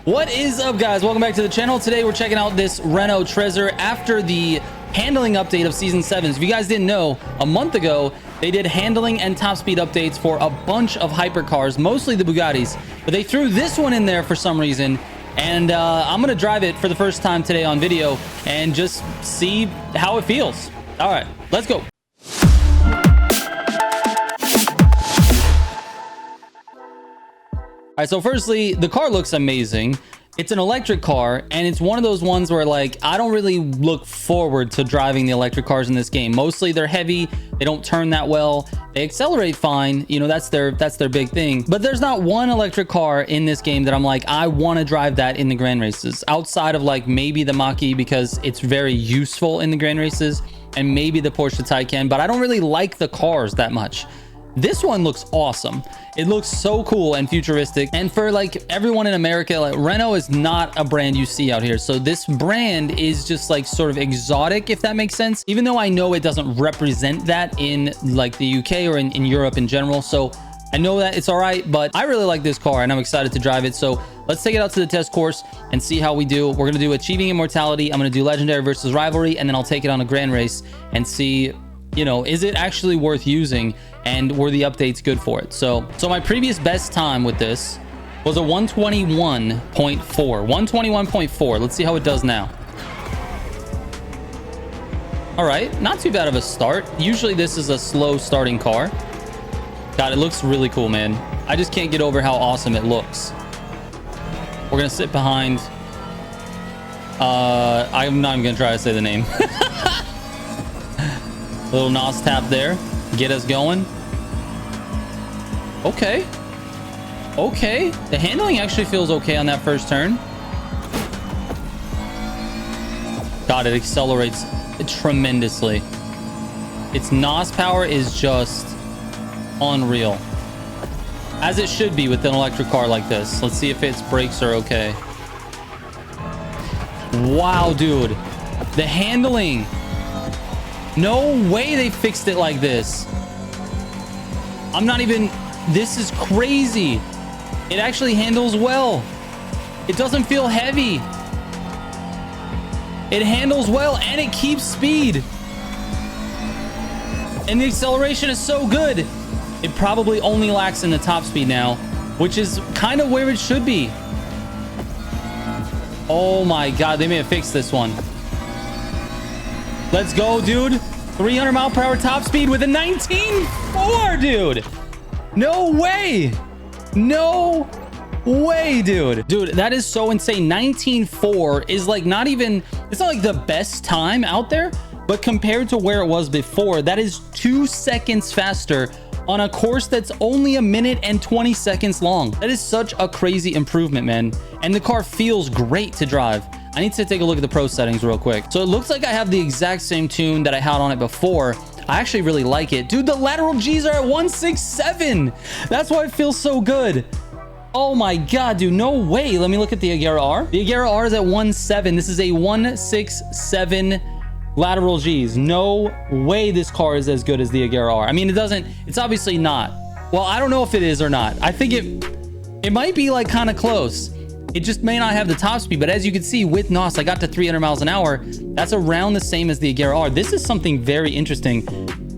What is up, guys? Welcome back to the channel. Today we're checking out this Renault Trezor after the handling update of season 7. So if you guys didn't know, a month ago they did handling and top speed updates for a bunch of hypercars, mostly the Bugattis, but they threw this one in there for some reason. And I'm gonna drive it for the first time today on video and just see how it feels. All right, let's go. All right, so firstly, the car looks amazing. It's an electric car, and it's one of those ones where, like, I don't really look forward to driving the electric cars in this game. Mostly they're heavy, they don't turn that well, they accelerate fine, you know, that's their big thing. But there's not one electric car in this game that I'm like, I want to drive that in the grand races, outside of like maybe the Mach-E, because it's very useful in the grand races, and maybe the Porsche Taycan, but I don't really like the cars that much. This one looks awesome. It looks so cool and futuristic. And for like everyone in America, like, Renault is not a brand you see out here. So this brand is just like sort of exotic, if that makes sense. Even though I know it doesn't represent that in like the UK or in Europe in general. So I know that it's all right, but I really like this car and I'm excited to drive it. So let's take it out to the test course and see how we do. We're gonna do Achieving Immortality. I'm gonna do Legendary versus Rivalry, and then I'll take it on a grand race and see, you know, is it actually worth using and were the updates good for it? So my previous best time with this was a 121.4. 121.4. Let's see how it does now. All right, not too bad of a start. Usually this is a slow starting car. God, it looks really cool, man. I just can't get over how awesome it looks. We're gonna sit behind. I'm not even gonna try to say the name. Little NOS tap there, get us going. Okay, the handling actually feels okay on that first turn. God, it accelerates tremendously. Its NOS power is just unreal, as it should be with an electric car like this. Let's see if its brakes are okay. Wow, dude, the handling. No way they fixed it like this. I'm not even... This is crazy. It actually handles well. It doesn't feel heavy. It handles well and it keeps speed. And the acceleration is so good. It probably only lacks in the top speed now, which is kind of where it should be. Oh my God, they may have fixed this one. Let's go, dude. 300 mile per hour top speed with a 19.4, dude. No way. No way, dude. Dude, that is so insane. 19.4 is like not even, it's not like the best time out there, but compared to where it was before, that is 2 seconds faster on a course that's only 1 minute and 20 seconds long. That is such a crazy improvement, man. And the car feels great to drive. I need to take a look at the pro settings real quick. So it looks like I have the exact same tune that I had on it before. I actually really like it. Dude, the lateral G's are at 167. That's why it feels so good. Oh my God, dude, no way. Let me look at the Agera R. The Agera R is at 1.7. This is a 167 lateral G's. No way this car is as good as the Agera R. I mean, it's obviously not. Well, I don't know if it is or not. I think it might be like kind of close. It just may not have the top speed, but as you can see with NOS, I got to 300 miles an hour. That's around the same as the Agera R. This is something very interesting.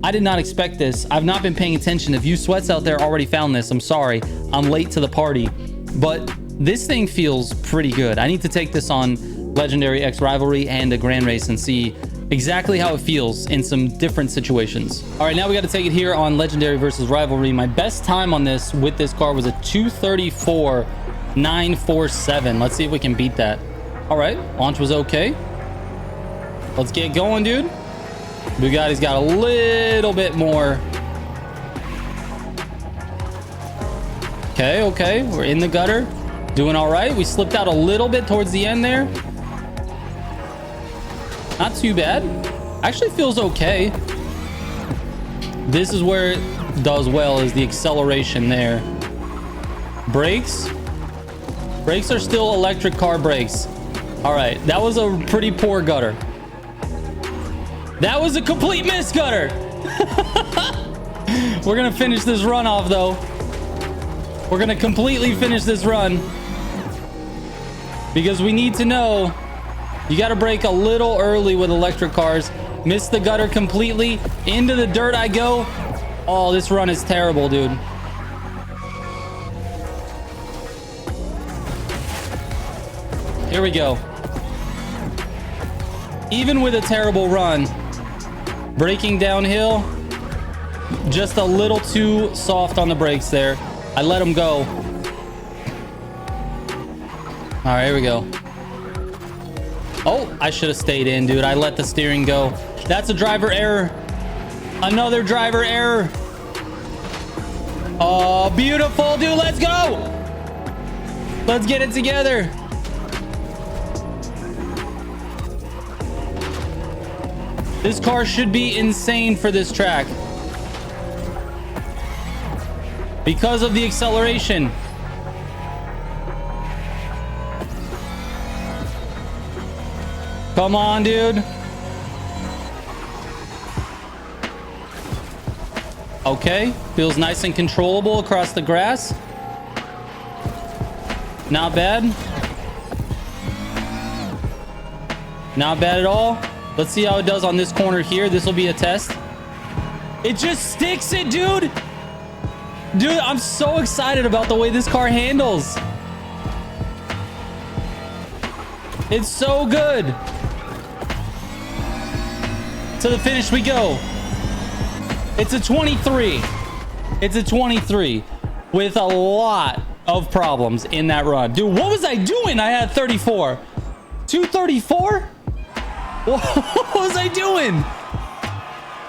I did not expect this. I've not been paying attention. If you sweats out there already found this, I'm sorry. I'm late to the party, but this thing feels pretty good. I need to take this on Legendary X Rivalry and a grand race and see exactly how it feels in some different situations. All right, now we got to take it here on Legendary versus Rivalry. My best time on this with this car was a 2:34.947. Let's see if we can beat that. All right, launch was okay. Let's get going, dude. Bugatti's got a little bit more. Okay, we're in the gutter, doing all right. We slipped out a little bit towards the end there. Not too bad. Actually feels okay. This is where it does well, is the acceleration there. Brakes are still electric car brakes. All right, that was a pretty poor gutter. That was a complete miss gutter. We're gonna finish this run off though. We're gonna completely finish this run. because we need to know. You got to brake a little early with electric cars. Miss the gutter completely. Into the dirt I go. Oh, this run is terrible, dude. Here we go. Even with a terrible run, braking downhill, just a little too soft on the brakes there. I let him go. All right, here we go. Oh, I should have stayed in, dude. I let the steering go. That's a driver error. Another driver error. Oh, beautiful, dude. Let's go. Let's get it together. This car should be insane for this track because of the acceleration. Come on, dude. Okay, feels nice and controllable across the grass. Not bad. Not bad at all. Let's see how it does on this corner here. This will be a test. It just sticks it, dude. Dude, I'm so excited about the way this car handles. It's so good. To the finish we go. It's a 23. It's a 23 with a lot of problems in that run. Dude, what was I doing? I had 34. 234? What was I doing?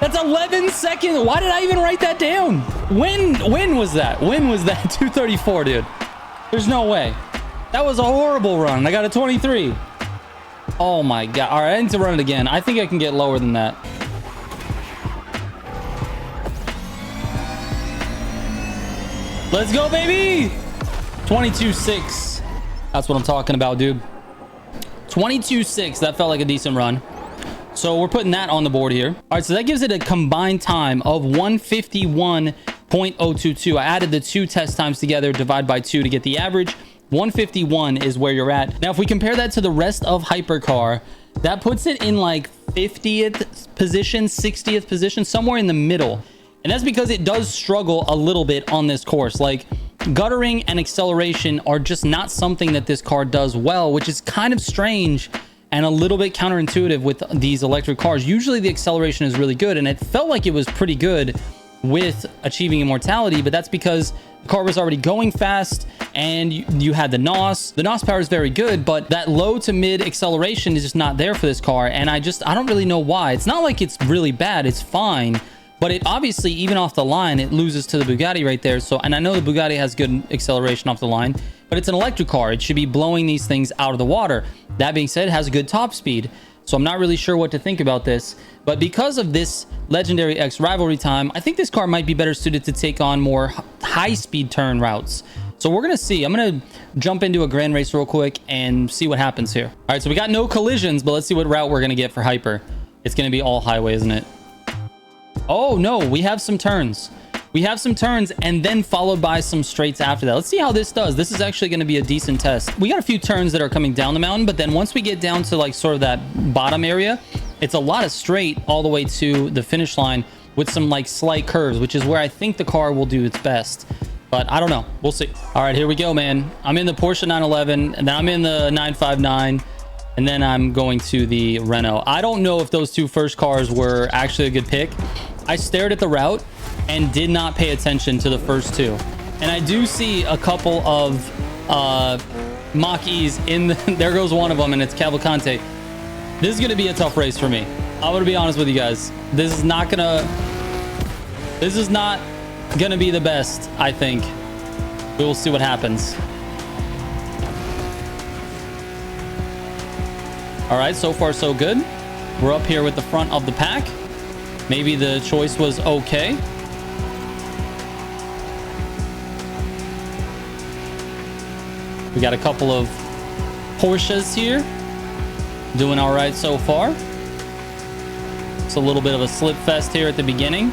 That's 11 seconds. Why did I even write that down? When was that? When was that? 234, dude. There's no way. That was a horrible run. I got a 23. Oh my God. All right, I need to run it again. I think I can get lower than that. Let's go, baby. 22.6. That's what I'm talking about, dude. 22.6. That felt like a decent run. So we're putting that on the board here. All right, so that gives it a combined time of 151.022. I added the two test times together, divide by 2 to get the average. 151 is where you're at. Now, if we compare that to the rest of Hypercar, that puts it in like 50th position, 60th position, somewhere in the middle. And that's because it does struggle a little bit on this course. Like guttering and acceleration are just not something that this car does well, which is kind of strange and a little bit counterintuitive with these electric cars. Usually the acceleration is really good, and it felt like it was pretty good with achieving immortality, but that's because the car was already going fast and you had the NOS. The NOS power is very good, but that low to mid acceleration is just not there for this car. And I don't really know why. It's not like it's really bad. It's fine. But it obviously, even off the line, it loses to the Bugatti right there. So, and I know the Bugatti has good acceleration off the line, but it's an electric car. It should be blowing these things out of the water. That being said, it has a good top speed. So I'm not really sure what to think about this. But because of this Legendary X rivalry time, I think this car might be better suited to take on more high-speed turn routes. So we're going to see. I'm going to jump into a grand race real quick and see what happens here. All right, so we got no collisions, but let's see what route we're going to get for Hyper. It's going to be all highway, isn't it? Oh, no, we have some turns. We have some turns and then followed by some straights after that. Let's see how this does. This is actually going to be a decent test. We got a few turns that are coming down the mountain, but then once we get down to like sort of that bottom area, it's a lot of straight all the way to the finish line with some like slight curves, which is where I think the car will do its best. But I don't know. We'll see. All right, here we go, man. I'm in the Porsche 911 and then I'm in the 959. And then I'm going to the Renault. I don't know if those two first cars were actually a good pick. I stared at the route and did not pay attention to the first two. And I do see a couple of Mach-E's in the, there goes one of them, and it's Cavalcante. This is going to be a tough race for me. I'm going to be honest with you guys. This is not going to be the best, I think. We will see what happens. All right, so far so good. We're up here with the front of the pack. Maybe the choice was okay. We got a couple of Porsches here. Doing all right so far. It's a little bit of a slip fest here at the beginning.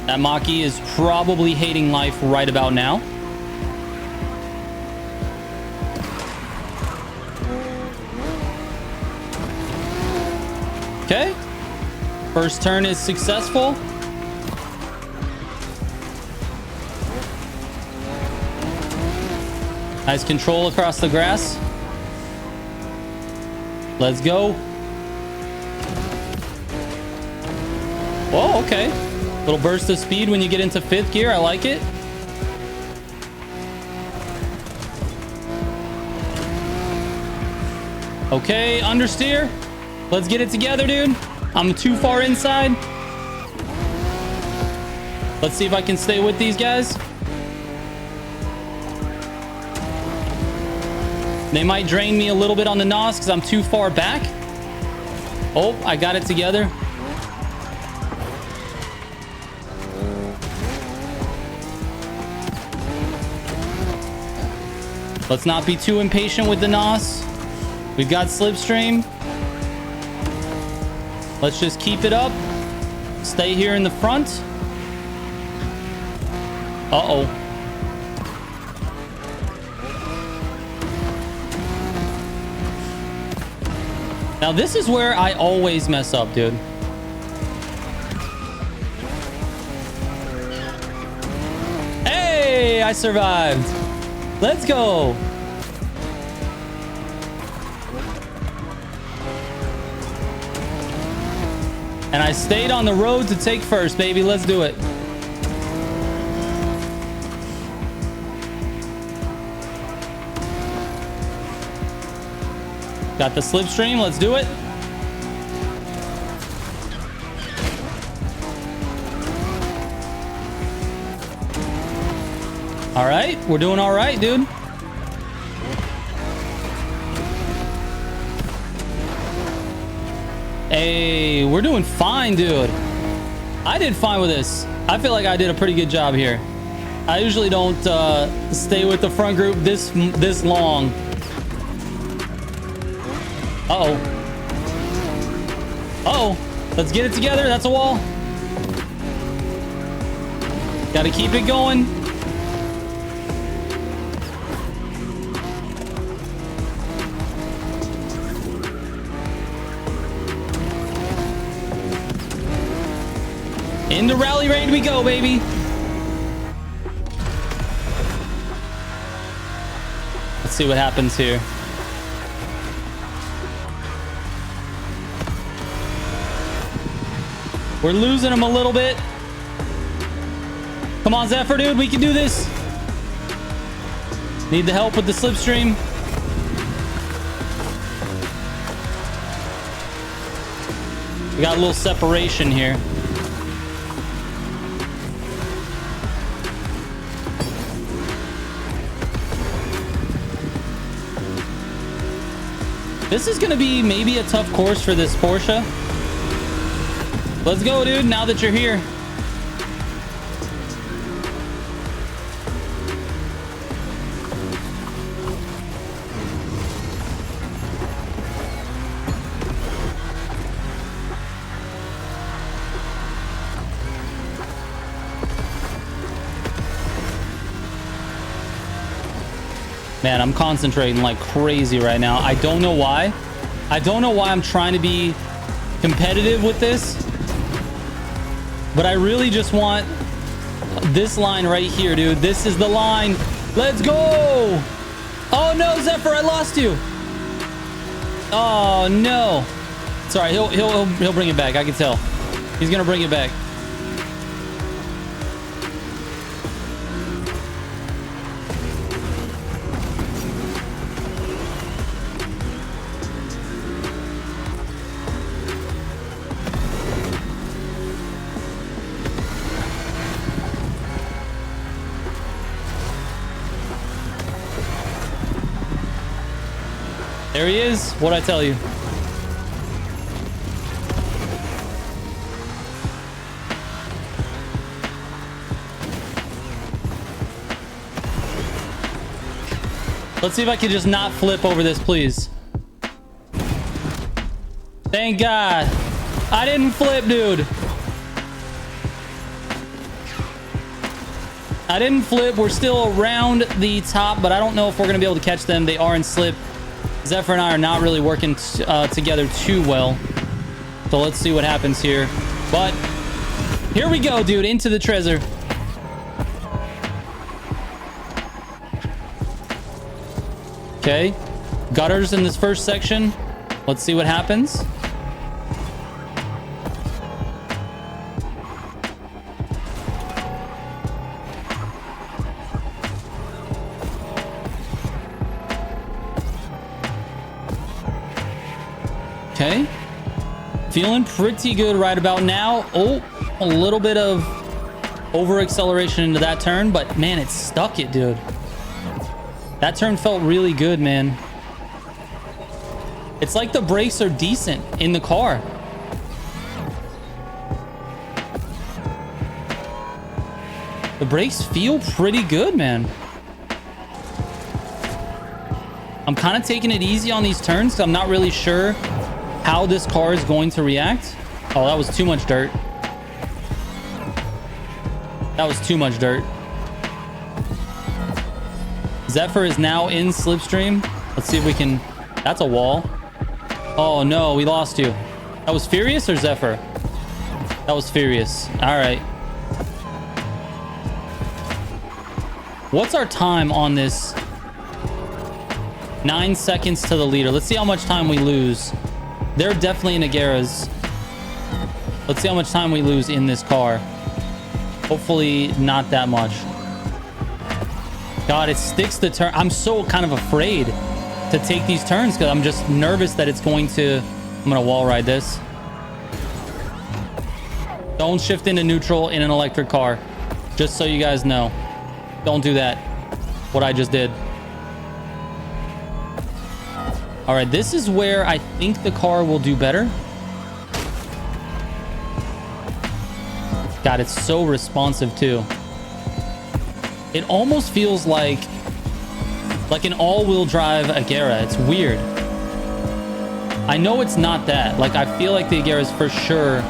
That Mach-E is probably hating life right about now. Okay. First turn is successful. Nice control across the grass. Let's go. Oh, okay. Little burst of speed when you get into 5th gear. I like it. Okay, understeer. Let's get it together, dude. I'm too far inside. Let's see if I can stay with these guys. They might drain me a little bit on the NOS because I'm too far back. Oh, I got it together. Let's not be too impatient with the NOS. We've got slipstream. Let's just keep it up. Stay here in the front. Uh-oh. Now, this is where I always mess up, dude. Hey, I survived. Let's go. And I stayed on the road to take first, baby. Let's do it. Got the slipstream. Let's do it. All right. We're doing all right, dude. Hey, we're doing fine, dude. I did fine with this. I feel like I did a pretty good job here. I usually don't stay with the front group this long. Uh-oh. Uh-oh. Let's get it together. That's a wall. Got to keep it going. Into rally raid we go, baby. Let's see what happens here. We're losing them a little bit. Come on, Zephyr, dude. We can do this. Need the help with the slipstream. We got a little separation here. This is going to be maybe a tough course for this Porsche. Let's go, dude, now that you're here. Man, I'm concentrating like crazy right now. I don't know why. I don't know why I'm trying to be competitive with this. But I really just want this line right here, dude. This is the line. Let's go. Oh, no, Zephyr, I lost you. Oh, no. Sorry, he'll bring it back. I can tell. He's going to bring it back. There he is. What'd I tell you? Let's see if I can just not flip over this, please. Thank God. I didn't flip, dude. I didn't flip. We're still around the top, but I don't know if we're going to be able to catch them. They are in slip. Zephyr and I are not really working together too well. So let's see what happens here. But here we go, dude, into the Trezor. Okay, gutters in this first section. Let's see what happens. Okay, feeling pretty good right about now. Oh, a little bit of over acceleration into that turn, but man, it stuck it, dude. That turn felt really good, man. It's like the brakes are decent in the car. The brakes feel pretty good, man. I'm kind of taking it easy on these turns because I'm not really sure how this car is going to react. Oh, that was too much dirt. That was too much dirt. Zephyr is now in slipstream. Let's see if we can... That's a wall. Oh, no, we lost you. That was Furious or Zephyr? That was Furious. All right. What's our time on this? 9 seconds to the leader. Let's see how much time we lose. They're definitely in Agaras. Let's see how much time we lose in this car. Hopefully not that much. God, it sticks the turn. I'm so kind of afraid to take these turns because I'm just nervous that it's going to... I'm going to wall ride this. Don't shift into neutral in an electric car. Just so you guys know. Don't do that. What I just did. All right, this is where I think the car will do better. God, it's so responsive too. It almost feels like an all-wheel drive Agera. It's weird. I know it's not that. Like, I feel like the Agera is for sure.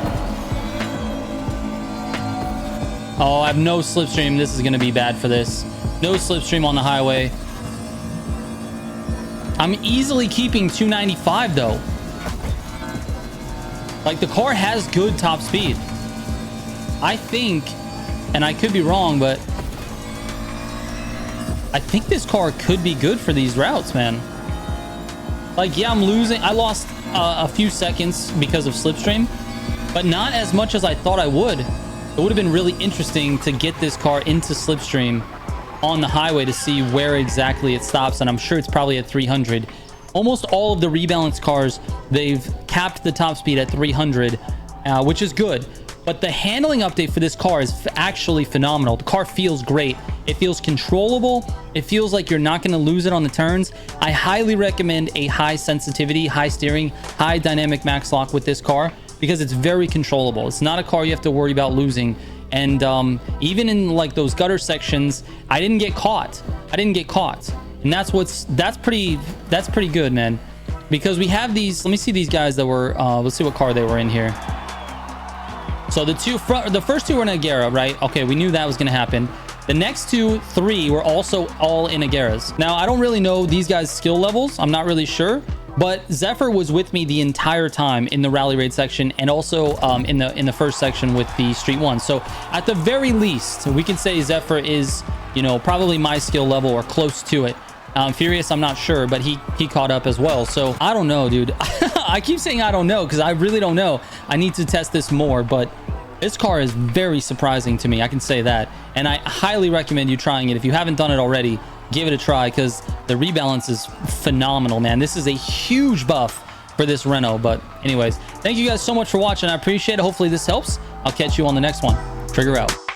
Oh, I have no slipstream. This is going to be bad for this. No slipstream on the highway. I'm easily keeping 295 though. Like, the car has good top speed. I think, and I could be wrong, but I think this car could be good for these routes, man. Like, yeah, I'm losing. I lost a few seconds because of slipstream, but not as much as I thought I would. It would have been really interesting to get this car into slipstream on the highway to see where exactly it stops, and I'm sure it's probably at 300. Almost all of the rebalanced cars, they've capped the top speed at 300, which is good. But the handling update for this car is actually phenomenal. The car feels great. It feels controllable. It feels like you're not going to lose it on the turns. I highly recommend a high sensitivity, high steering, high dynamic max lock with this car because it's very controllable. It's not a car you have to worry about losing. And even in like those gutter sections, I didn't get caught. And that's pretty good, man. Because we have these, let me see these guys that were, let's see what car they were in here. So the first two were in Agera, right? Okay, we knew that was going to happen. The next three were also all in Agaras. Now, I don't really know these guys' skill levels. I'm not really sure. But Zephyr was with me the entire time in the rally raid section and also in the first section with the Street 1. So at the very least, we can say Zephyr is, you know, probably my skill level or close to it. Furious, I'm not sure, but he caught up as well. So I don't know, dude. I keep saying I don't know because I really don't know. I need to test this more, but this car is very surprising to me. I can say that. And I highly recommend you trying it. If you haven't done it already, give it a try because the rebalance is phenomenal, man. This is a huge buff for this Renault. But anyways, thank you guys so much for watching. I appreciate it. Hopefully this helps. I'll catch you on the next one. Trigger out.